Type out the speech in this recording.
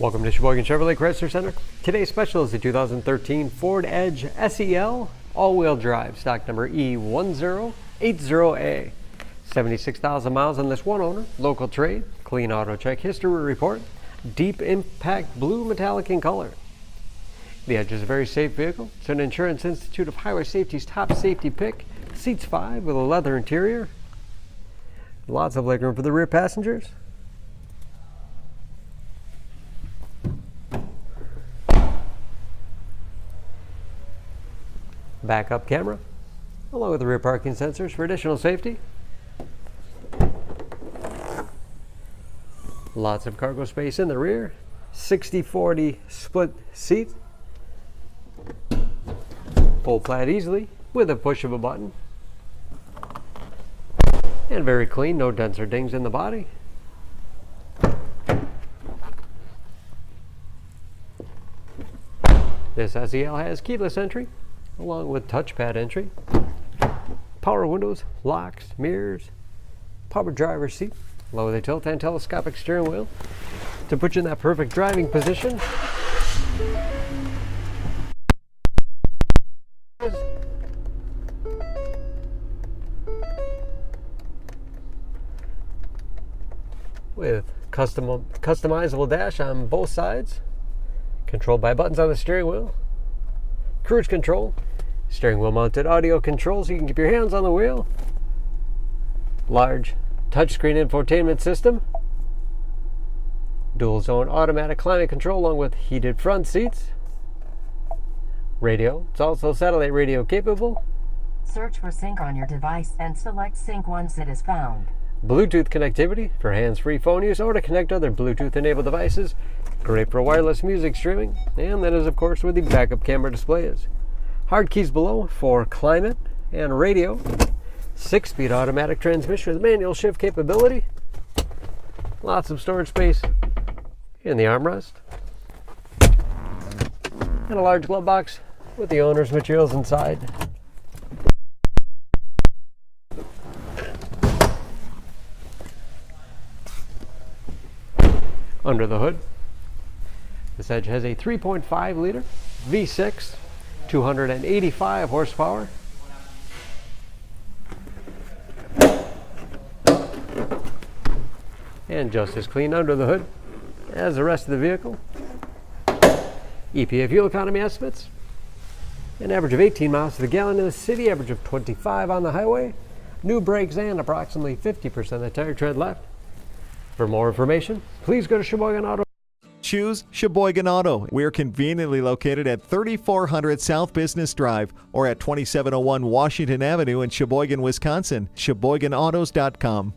Welcome to Sheboygan Chevrolet Chrysler Center. Today's special is the 2013 Ford Edge SEL all-wheel drive, stock number E1080A. 76,000 miles on this one owner, local trade, clean auto check history report, deep impact blue metallic in color. The Edge is a very safe vehicle. It's an Insurance Institute of Highway Safety's top safety pick. Seats 5 with a leather interior. Lots of legroom for the rear passengers. Backup camera, along with the rear parking sensors for additional safety. Lots of cargo space in the rear. 60-40 split seat. Pull flat easily with a push of a button. And very clean, no dents or dings in the body. This SEL has keyless entry, along with touchpad entry, power windows, locks, mirrors, power driver's seat, along with a tilt and telescopic steering wheel to put you in that perfect driving position. With customizable dash on both sides, controlled by buttons on the steering wheel, cruise control, steering wheel mounted audio controls so you can keep your hands on the wheel, large touchscreen infotainment system, dual zone automatic climate control along with heated front seats, radio. It's also satellite radio capable. Search for sync on your device and select sync once it is found. Bluetooth connectivity for hands-free phone use or to connect other Bluetooth enabled devices. Great for wireless music streaming. And that is of course where the backup camera display is. Hard keys below for climate and radio. 6-speed automatic transmission with manual shift capability. Lots of storage space in the armrest. And a large glove box with the owner's materials inside. Under the hood, this Edge has a 3.5 liter V6, 285 horsepower. And just as clean under the hood as the rest of the vehicle. EPA fuel economy estimates: an average of 18 miles to the gallon in the city, average of 25 on the highway, new brakes, and approximately 50% of the tire tread left. For more information, please go to Sheboygan Auto. Choose Sheboygan Auto. We're conveniently located at 3400 South Business Drive or at 2701 Washington Avenue in Sheboygan, Wisconsin. SheboyganAutos.com.